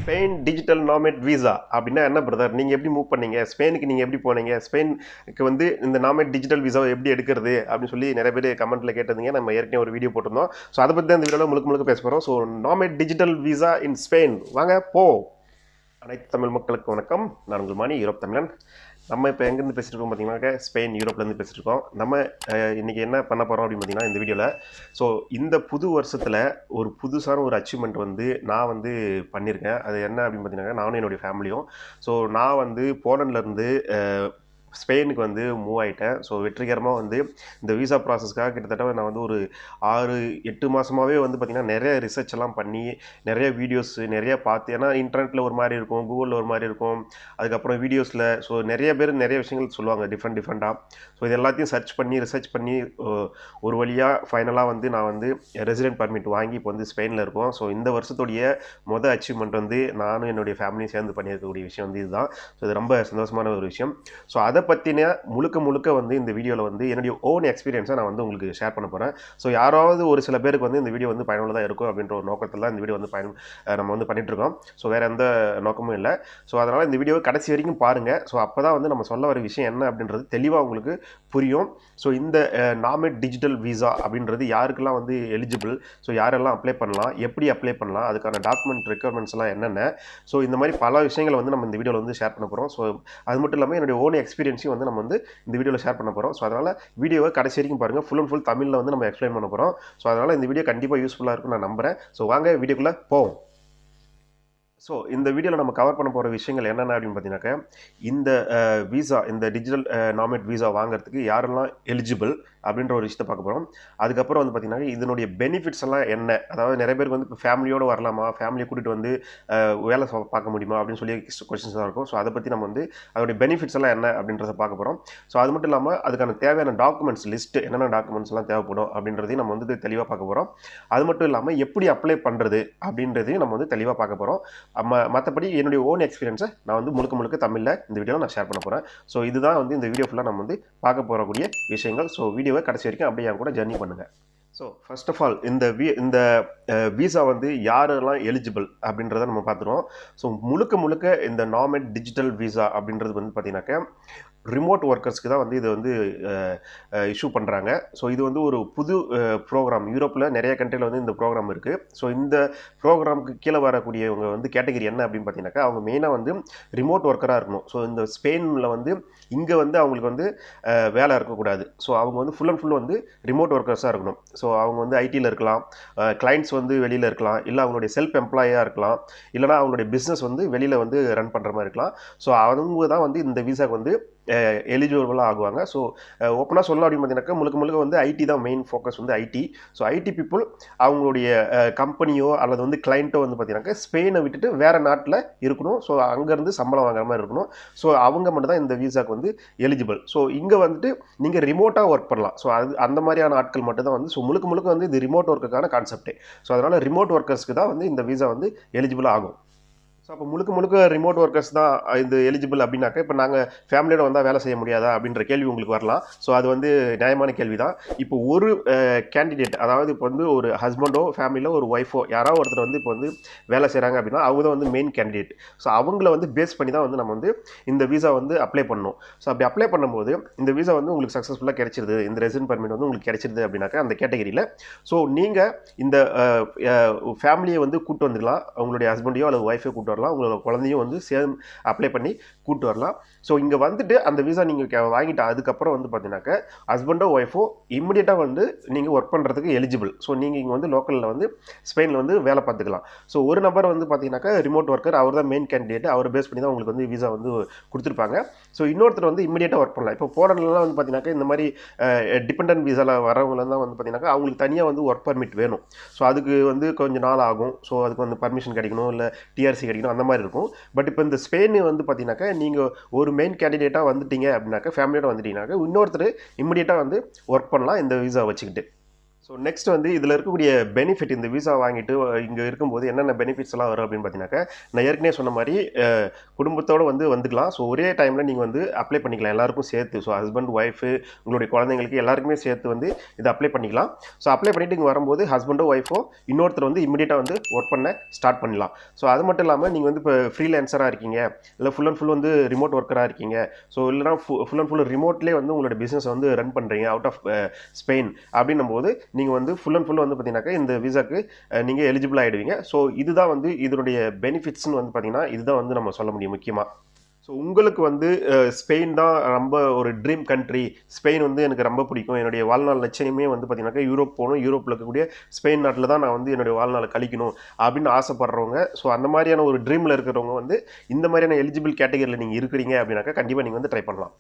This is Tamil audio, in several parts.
ஸ்பெயின் டிஜிட்டல் நாமேட் விசா அப்படின்னா என்ன பிரதர்? நீங்கள் எப்படி மூவ் பண்ணீங்க? ஸ்பெயினுக்கு நீங்கள் எப்படி போனீங்க? ஸ்பெயினுக்கு வந்து இந்த நாமேட் டிஜிட்டல் விசாவை எப்படி எடுக்கிறது அப்படின்னு சொல்லி நிறைய பேர் கமெண்ட்டில் கேட்டிருந்தீங்க. நம்ம ஏற்கனவே ஒரு வீடியோ போட்டிருந்தோம். ஸோ அதை பற்றி தான் இந்த வீடியோவில் முழுக்க முழுக்க பேச போகிறோம். So nomad digital visa in Spain, வாங்க போ. அனைத்து தமிழ் மக்களுக்கு வணக்கம். நான் உங்கள் மணி, யூரோப் தமிழன். நம்ம இப்போ எங்கேருந்து பேசிட்டு இருக்கோம் பார்த்தீங்கன்னாக்க ஸ்பெயின், யூரோப்லேருந்து பேசிட்டு இருக்கோம். நம்ம இன்றைக்கி என்ன பண்ண போகிறோம் அப்படின்னு பார்த்தீங்கன்னா இந்த வீடியோவில், ஸோ இந்த புது வருஷத்தில் ஒரு புதுசான ஒரு அச்சீவ்மெண்ட் வந்து நான் வந்து பண்ணியிருக்கேன். அது என்ன அப்படின்னு பார்த்தீங்கன்னா, நானும் என்னுடைய ஃபேமிலியும். ஸோ நான் வந்து போலண்ட்லேருந்து ஸ்பெயினுக்கு வந்து மூவ் ஆகிட்டேன். ஸோ வெற்றிகரமாக வந்து இந்த விசா ப்ராசஸ்க்காக கிட்டத்தட்ட நான் வந்து ஒரு 6-8 மாதமாகவே வந்து பார்த்திங்கன்னா நிறைய ரிசர்ச் எல்லாம் பண்ணி நிறைய வீடியோஸு நிறைய பார்த்து, ஏன்னா இன்டர்நெட்டில் ஒரு மாதிரி இருக்கும், கூகுளில் ஒரு மாதிரி இருக்கும், அதுக்கப்புறம் வீடியோஸில் ஸோ நிறைய பேர் நிறைய விஷயங்கள் சொல்லுவாங்க டிஃப்ரெண்ட்டாக. ஸோ இது எல்லாத்தையும் ரிசர்ச் பண்ணி ஒரு வழியாக ஃபைனலாக வந்து நான் வந்து ரெசிடென்ட் பர்மிட் வாங்கி இப்போ வந்து ஸ்பெயினில் இருக்கோம். ஸோ இந்த வருஷத்துடைய அச்சீவ்மெண்ட் வந்து நானும் என்னுடைய ஃபேமிலியும் சேர்ந்து பண்ணியிருக்கக்கூடிய விஷயம் வந்து இதுதான். ஸோ இது ரொம்ப சந்தோஷமான ஒரு விஷயம். ஸோ அதை பற்றின முழுக்க வந்து இந்த வீடியோவில் வந்து என்னுடைய ஓன் எக்ஸ்பீரியன்ஸை நான் வந்து உங்களுக்கு ஷேர் பண்ண போகிறேன். ஸோ யாராவது ஒரு சில பேருக்கு வந்து இந்த வீடியோ வந்து பயனுள்ளதாக இருக்கும் அப்படின்ற ஒரு நோக்கத்தில் தான் இந்த வீடியோ வந்து நம்ம வந்து பண்ணிகிட்ருக்கோம். ஸோ வேறு எந்த நோக்கமும் இல்லை. ஸோ அதனால் இந்த வீடியோவை கடைசி வரைக்கும் பாருங்கள். ஸோ அப்போ தான் வந்து நம்ம சொல்ல வர விஷயம் என்ன அப்படின்றது தெளிவாக உங்களுக்கு புரியும். ஸோ இந்த நாமேட் டிஜிட்டல் விசா அப்படின்றது யாருக்கெல்லாம் வந்து எலிஜிபிள், ஸோ யாரெல்லாம் அப்ளை பண்ணலாம், எப்படி அப்ளை பண்ணலாம், அதுக்கான டாக்குமெண்ட் ரெக்குயர்மெண்ட்ஸ்லாம் என்னென்ன, ஸோ இந்த மாதிரி பல விஷயங்களை வந்து நம்ம இந்த வீடியோவில் வந்து ஷேர் பண்ண போகிறோம். ஸோ அது மட்டும் இல்லாமல் என்னுடைய ஓன் எக்ஸ்பீரியன்ஸையும் வந்து நம்ம வந்து இந்த வீடியோவில் ஷேர் பண்ண போகிறோம். ஸோ அதனால் வீடியோவை கடைசி வரைக்கும் பாருங்கள். ஃபுல் அண்ட் ஃபுல் தமிழில் வந்து நம்ம எக்ஸ்பிளைன் பண்ண போகிறோம். ஸோ அதனால் இந்த வீடியோ கண்டிப்பாக யூஸ்ஃபுல்லாக இருக்கும்னு நான் நம்புகிறேன். ஸோ வாங்க வீடியோக்குள்ளே போவோம். ஸோ இந்த வீடியோவில் நம்ம கவர் பண்ண போகிற விஷயங்கள் என்னென்ன அப்படின்னு பார்த்தீங்கன்னாக்கா, இந்த விசா, இந்த டிஜிட்டல் நாமேட் விசா வாங்குறதுக்கு யாரெல்லாம் எலிஜிபிள் அப்படின்ற ஒரு விஷயத்தை பார்க்க போகிறோம். அதுக்கப்புறம் வந்து பார்த்திங்கன்னா இதனுடைய பெனிஃபிட்ஸ் எல்லாம் என்ன, அதாவது நிறைய பேருக்கு வந்து இப்போ ஃபேமிலியோடு வரலாமா, ஃபேமிலியை கூட்டிகிட்டு வந்து வேலை பார்க்க முடியுமா அப்படின்னு சொல்லி கொஸ்டின்ஸ் தான் இருக்கும். ஸோ அதை பற்றி நம்ம வந்து அதோடைய பெனிஃபிட்ஸ் எல்லாம் என்ன அப்படின்றத பார்க்க போகிறோம். ஸோ அது மட்டும் இல்லாமல் அதுக்கான தேவையான டாக்குமெண்ட்ஸ் லிஸ்ட்டு, என்னென்ன டாக்குமெண்ட்ஸ் எல்லாம் தேவைப்படும் அப்படின்றதையும் நம்ம வந்து தெளிவாக பார்க்க போகிறோம். அது மட்டும் இல்லாமல் எப்படி அப்ளை பண்ணுறது அப்படின்றதையும் நம்ம வந்து தெளிவாக பார்க்க போகிறோம். மற்றபடி என்னுடைய ஓன் எக்ஸ்பீரியன்ஸை நான் வந்து முழுக்க தமிழில் இந்த வீடியோவில் நான் ஷேர் பண்ண போகிறேன். ஸோ இதுதான் வந்து இந்த வீடியோ ஃபுல்லாக நம்ம வந்து பார்க்க போகக்கூடிய விஷயங்கள். ஸோ வீடியோவை கடைசி வரைக்கும் அப்படியே என் கூட ஜர்னி பண்ணுங்கள். ஸோ ஃபர்ஸ்ட் ஆஃப் ஆல் இந்த விசா வந்து யாரெல்லாம் எலிஜிபிள் அப்படின்றத நம்ம பார்த்துருவோம். ஸோ முழுக்க இந்த நாமேட் டிஜிட்டல் விசா அப்படின்றது வந்து பார்த்தீங்கன்னாக்கா ரிமோட் ஒர்க்கர்ஸ்க்கு தான் வந்து இது வந்து இஷ்யூ பண்ணுறாங்க. ஸோ இது வந்து ஒரு புது ப்ரோக்ராம். யூரோப்பில் நிறைய கண்ட்ரியில் வந்து இந்த ப்ரோக்ராம் இருக்குது. ஸோ இந்த ப்ரோக்ராமுக்கு கீழே வரக்கூடியவங்க வந்து கேட்டகரி என்ன அப்படின்னு பார்த்தீங்கன்னாக்கா, அவங்க மெயினாக வந்து ரிமோட் ஒர்க்கராக இருக்கணும். ஸோ இந்த ஸ்பெயினில் வந்து இங்கே வந்து அவங்களுக்கு வந்து வேலை இருக்கக்கூடாது. ஸோ அவங்க வந்து ஃபுல் அண்ட் ஃபுல் வந்து ரிமோட் ஒர்க்கர்ஸாக இருக்கணும். ஸோ அவங்க வந்து ஐடியில் இருக்கலாம், கிளைண்ட்ஸ் வந்து வெளியில் இருக்கலாம், இல்லை அவங்களுடைய செல்ஃப் எம்ப்ளாயாக இருக்கலாம், இல்லைனா அவங்களுடைய பிஸ்னஸ் வந்து வெளியில் வந்து ரன் பண்ணுற மாதிரி இருக்கலாம். ஸோ அவங்க தான் வந்து இந்த விசாக்கு வந்து எலிஜிபிளாக ஆகுவாங்க. ஸோ ஓப்பனாக சொல்லலாம் அப்படின்னு பார்த்தீங்கன்னாக்கா முழுக்க வந்து ஐடி தான் மெயின் ஃபோக்கஸ், வந்து ஐடி. ஸோ ஐடி பீப்புள் அவங்களுடைய கம்பெனியோ அல்லது வந்து கிளைண்ட்டோ வந்து பார்த்தீங்கன்னாக்கா ஸ்பெயினை விட்டுட்டு வேறு நாட்டில் இருக்கணும். ஸோ அங்கேருந்து சம்பளம் வாங்குற மாதிரி இருக்கணும். ஸோ அவங்க மட்டும் தான் இந்த விசாக்கு வந்து எலிஜிபிள். ஸோ இங்கே வந்துட்டு நீங்கள் ரிமோட்டாக ஒர்க் பண்ணலாம். ஸோ அந்த மாதிரியான ஆட்கள் மட்டும் தான் வந்து, ஸோ முழுக்க வந்து இது ரிமோட் ஒர்க்குக்கான கான்செப்டே. ஸோ அதனால் ரிமோட் ஒர்க்கர்ஸ்க்கு தான் வந்து இந்த விசா வந்து எலிஜிபிள் ஆகும். ஸோ அப்போ முழுக்க ரிமோட் ஒர்க்கர்ஸ் தான் இது எலிஜிபிள் அப்படின்னாக்கா, இப்போ நாங்கள் ஃபேமிலியோட வந்தால் வேலை செய்ய முடியாதா அப்படின்ற கேள்வி உங்களுக்கு வரலாம். ஸோ அது வந்து நியாயமான கேள்வி தான். இப்போ ஒரு கேண்டிடேட், அதாவது இப்போ வந்து ஒரு ஹஸ்பண்டோ ஃபேமிலியில் ஒரு ஒய்ஃபோ யாராவது ஒருத்தர் வந்து இப்போ வந்து வேலை செய்கிறாங்க அப்படின்னா அவங்க தான் வந்து மெயின் கேண்டிடேட். ஸோ அவங்கள வந்து பேஸ் பண்ணி தான் வந்து நம்ம வந்து இந்த விசா வந்து அப்ளை பண்ணணும். ஸோ அப்படி அப்ளை பண்ணும்போது இந்த விசா வந்து உங்களுக்கு சக்ஸஸ்ஃபுல்லாக கிடைச்சிருது, இந்த ரெசிடென்ட் பர்மிட் வந்து உங்களுக்கு கிடைச்சிருது அப்படின்னாக்கா அந்த கேட்டகரியில் ஸோ நீங்கள் இந்த ஃபேமிலியை வந்து கூப்பிட்டு வந்துக்கலாம். அவங்களுடைய ஹஸ்பண்டையோ அல்லது ஒய்ஃபையோ கூப்பிட்டு வரலாம், உங்களோட குழந்தையும் வந்து சேர்ந்து அப்ளை பண்ணி கூப்பிட்டு வரலாம். ஸோ இங்கே வந்துட்டு அந்த விசா நீங்கள் வாங்கிட்டு அதுக்கப்புறம் வந்து பார்த்தீங்கன்னாக்கா ஹஸ்பண்டோ ஒய்ஃபோ இம்மிடியட்டாக வந்து நீங்கள் ஒர்க் பண்ணுறதுக்கு எலிஜிபிள். ஸோ நீங்கள் இங்கே வந்து லோக்கலில் வந்து ஸ்பெயினில் வந்து வேலை பார்த்துக்கலாம். ஸோ ஒரு நபர் வந்து பார்த்தீங்கன்னாக்கா ரிமோட் ஒர்க்கர், அவர் தான் மெயின் கேண்டிடேட், அவர் பேஸ் பண்ணி தான் உங்களுக்கு வந்து விசா வந்து கொடுத்துருப்பாங்க. ஸோ இன்னொருத்தர் வந்து இம்மிடியட்டாக ஒர்க் பண்ணலாம். இப்போ போலண்ட்லாம் வந்து பார்த்தீங்கன்னாக்கா இந்த மாதிரி டிபெண்டன்ட் விசாவில் வரவங்களாம் தான் வந்து பார்த்தீங்கன்னாக்கா அவங்களுக்கு தனியாக வந்து ஒர்க் பர்மிட் வேணும். ஸோ அதுக்கு வந்து கொஞ்சம் நாள் ஆகும். ஸோ அதுக்கு வந்து பர்மிஷன் கிடைக்கணும், இல்லை டிஆர்சி கிடைக்கணும், அந்த மாதிரி இருக்கும். பட் இப்போ இந்த ஸ்பெயின் வந்து பார்த்தீங்கன்னாக்கா நீங்கள் ஒரு மெயின் கேண்டிடேட்டாக வந்துட்டீங்க அப்படின்னாக்கா, ஃபேமிலியோட வந்துட்டீங்கன்னாக்கா இன்னொருத்தர் இம்மிடியட்டாக வந்து ஒர்க் பண்ணலாம் இந்த விசா வச்சுக்கிட்டு. ஸோ நெக்ஸ்ட் வந்து இதில் இருக்கக்கூடிய பெனிஃபிட் இந்த விசா வாங்கிட்டு இங்கே இருக்கும்போது என்னென்ன பெனிஃபிட்ஸ் எல்லாம் வரும் அப்படின்னு பார்த்தீங்கன்னாக்கா நான் ஏற்கனவே சொன்ன மாதிரி குடும்பத்தோடு வந்துக்கலாம். ஸோ ஒரே டைமில் நீங்கள் அப்ளை பண்ணிக்கலாம் எல்லாருக்கும் சேர்த்து. ஸோ ஹஸ்பண்ட் ஒய்ஃபு உங்களுடைய குழந்தைங்களுக்கு எல்லாருக்குமே சேர்த்து இதை அப்ளை பண்ணிக்கலாம். ஸோ அப்ளை பண்ணிட்டு இங்கே வரும்போது ஹஸ்பண்டோ ஒய்ஃபோ இன்னொருத்தர் இமீடியட்டாக ஒர்க் பண்ண ஸ்டார்ட் பண்ணலாம். ஸோ அது மட்டும் இல்லாமல் நீங்கள் இப்போ ஃப்ரீலான்சராக இருக்கீங்க, இல்லை ஃபுல் அண்ட் ஃபுல் ரிமோட் ஒர்க்கராக இருக்கீங்க, ஸோ இல்லைனா ஃபுல் அண்ட் ஃபுல் ரிமோட்லேயே உங்களோட பிஸ்னஸ் ரன் பண்ணுறீங்க அவுட் ஆஃப் ஸ்பெயின் அப்படின்னும் போது நீங்கள் ஃபுல் அண்ட் ஃபுல் பார்த்தீங்கன்னாக்கா இந்த விசாக்கு நீங்கள் எலிஜிபிள் ஆகிடுவீங்க. ஸோ இதுதான் இதனுடைய பெனிஃபிட்ஸ்னு பார்த்தீங்கன்னா இதுதான் நம்ம சொல்ல முடியும் முக்கியமாக. ஸோ உங்களுக்கு ஸ்பெயின் தான் ரொம்ப ஒரு ட்ரீம் கண்ட்ரி, ஸ்பெயின் எனக்கு ரொம்ப பிடிக்கும், என்னுடைய வாழ்நாள் லட்சியமே பார்த்தீங்கன்னாக்கா யூரோப் போகணும், யூரோப்பில் இருக்கக்கூடிய ஸ்பெயின் நாட்டில் தான் நான் என்னுடைய வாழ்நாளை கழிக்கணும் அப்படின்னு ஆசைப்படுறவங்க, ஸோ அந்த மாதிரியான ஒரு ட்ரீமில் இருக்கிறவங்க இந்த மாதிரியான எலிஜிபிள் கேட்டகரியில் நீங்கள் இருக்கிறீங்க அப்படின்னாக்கா கண்டிப்பாக நீங்கள் ட்ரை பண்ணலாம்.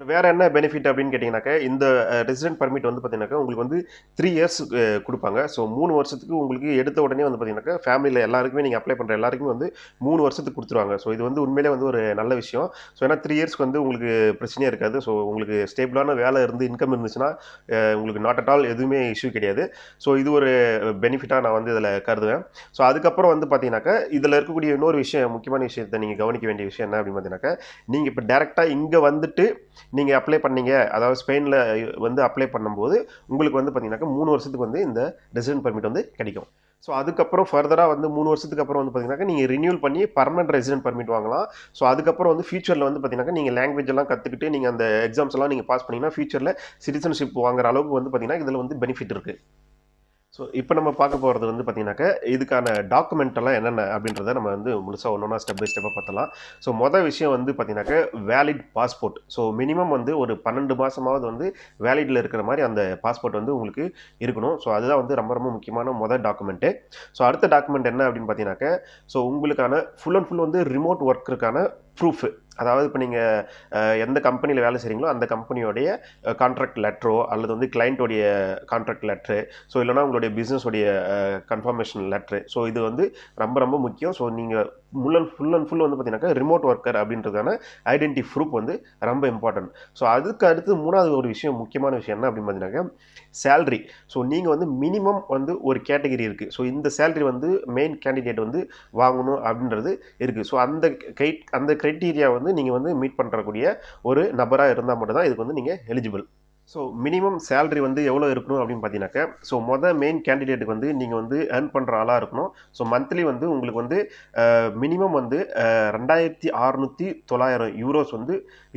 வேறு என்ன பெனிஃபிட் அப்படின்னு கேட்டிங்கனாக்கா இந்த ரெசிடென்ட் பர்மிட் பார்த்தீங்கன்னாக்கா உங்களுக்கு 3 இயர்ஸ் கொடுப்பாங்க. ஸோ 3 வருஷத்துக்கு உங்களுக்கு எடுத்த உடனே பார்த்தீங்கன்னாக்கா ஃபேமிலியில் எல்லாருக்குமே நீங்கள் அப்ளை பண்ணுற எல்லாருக்குமே 3 வருஷத்துக்கு கொடுத்துருவாங்க. ஸோ இது உண்மையிலே ஒரு நல்ல விஷயம். ஸோ ஏன்னா 3 இயர்ஸ்க்கு உங்களுக்கு பிரச்சனையே இருக்காது. ஸோ உங்களுக்கு ஸ்டேபிளான வேலை இன்கம் இருந்துச்சுன்னா உங்களுக்கு நாட் அட் ஆல் எதுவுமே இஷ்யூ கிடையாது. ஸோ இது ஒரு பெனிஃபிட்டாக நான் இதில் கருதுவேன். ஸோ அதுக்கப்புறம் பார்த்தீங்கன்னாக்கா இதில் இருக்கக்கூடிய இன்னொரு விஷயம், முக்கியமான விஷயத்தை நீங்கள் கவனிக்க வேண்டிய விஷயம் என்ன அப்படின்னு பார்த்தீங்கன்னாக்கா நீங்கள் இப்போ டேரெக்டாக இங்கே நீங்கள் அப்ளை பண்ணீங்க, அதாவது ஸ்பெயினில் அப்ளை பண்ணும்போது உங்களுக்கு பார்த்தீங்கன்னாக்கா 3 வருஷத்துக்கு இந்த ரெசிடென்ட் பர்மிட் கிடைக்கும். ஸோ அதுக்கப்புறம் ஃபர்தராக 3 வருஷத்துக்கு அப்புறம் பார்த்தீங்கன்னாக்கா நீங்கள் ரினியூல் பண்ணி பர்மனெண்ட் ரெசிடென்ட் பர்மிட் வாங்கலாம். ஸோ அதுக்கப்புறம் ஃபியூச்சரில் பார்த்தீங்கன்னாக்கா நீங்கள் லாங்குவேஜ் எல்லாம் கற்றுக்கிட்டு நீங்கள் அந்த எக்ஸாம்ஸ் எல்லாம் நீங்கள் பாஸ் பண்ணிங்கன்னா ஃபியூச்சரில் சிட்டிசன்ஷிப் வாங்குற அளவுக்கு பார்த்தீங்கன்னா இதில் பெனிஃபிட் இருக்குது. ஸோ இப்போ நம்ம பார்க்க போகிறது பார்த்தீங்கன்னாக்கா இதுக்கான டாக்குமெண்ட் எல்லாம் என்னென்ன அப்படின்றத நம்ம முழுசாக ஒன்றா ஸ்டெப் பை ஸ்டெப்பாக பார்த்தலாம். ஸோ மொதல் விஷயம் பார்த்தீங்கன்னாக்கா வேலிட் பாஸ்போர்ட். ஸோ மினிமம் ஒரு 12 மாதமாவது வேலிடில் இருக்கிற மாதிரி அந்த பாஸ்போர்ட் உங்களுக்கு இருக்கணும். ஸோ அதுதான் ரொம்ப ரொம்ப முக்கியமான மொதல் டாக்குமெண்ட்டு. ஸோ அடுத்த டாக்குமெண்ட் என்ன அப்படின்னு பார்த்தீங்கன்னாக்கா ஸோ உங்களுக்கான ஃபுல் அண்ட் ஃபுல் ரிமோட் ஒர்க்குக்கான ப்ரூஃபு, அதாவது இப்போ நீங்கள் எந்த கம்பெனியில் வேலை செய்கிறீங்களோ அந்த கம்பெனியோடைய கான்ட்ராக்ட் லெட்டரோ அல்லது கிளைண்ட்டோடைய கான்ட்ராக்ட் லெட்ரு, ஸோ இல்லைனா உங்களுடைய பிஸ்னஸோடைய கன்ஃபர்மேஷன் லெட்ரு. ஸோ இது ரொம்ப ரொம்ப முக்கியம். ஸோ நீங்கள் ஃபுல் அண்ட் ஃபுல் பார்த்தீங்கன்னாக்கா ரிமோட் ஒர்க்கர் அப்படின்றதான ஐடென்டி ப்ரூஃப் ரொம்ப இம்பார்ட்டன்ட். ஸோ அதுக்கு அடுத்து மூணாவது ஒரு விஷயம், முக்கியமான விஷயம் என்ன அப்படின்னு பார்த்தீங்கன்னாக்கா சேல்ரி. ஸோ நீங்கள் மினிமம் ஒரு கேட்டகரி இருக்குது. ஸோ இந்த சேல்ரி மெயின் கேண்டிடேட் வாங்கணும் அப்படின்றது இருக்குது. ஸோ அந்த க்ரைட்டீரியா நீங்கள் மீட் பண்ணுறக்கூடிய ஒரு நபராக இருந்தால் மட்டும்தான் இதுக்கு நீங்கள் எலிஜிபிள். ஸோ மினிமம் சேலரி எவ்வளோ இருக்கணும் அப்படின்னு பார்த்தீங்கன்னாக்கா ஸோ மெயின் கேண்டிடேட்டுக்கு நீங்கள் ஏர்ன் பண்ணுற ஆளாக இருக்கணும். ஸோ மந்த்லி உங்களுக்கு மினிமம் 2600 யூரோஸ்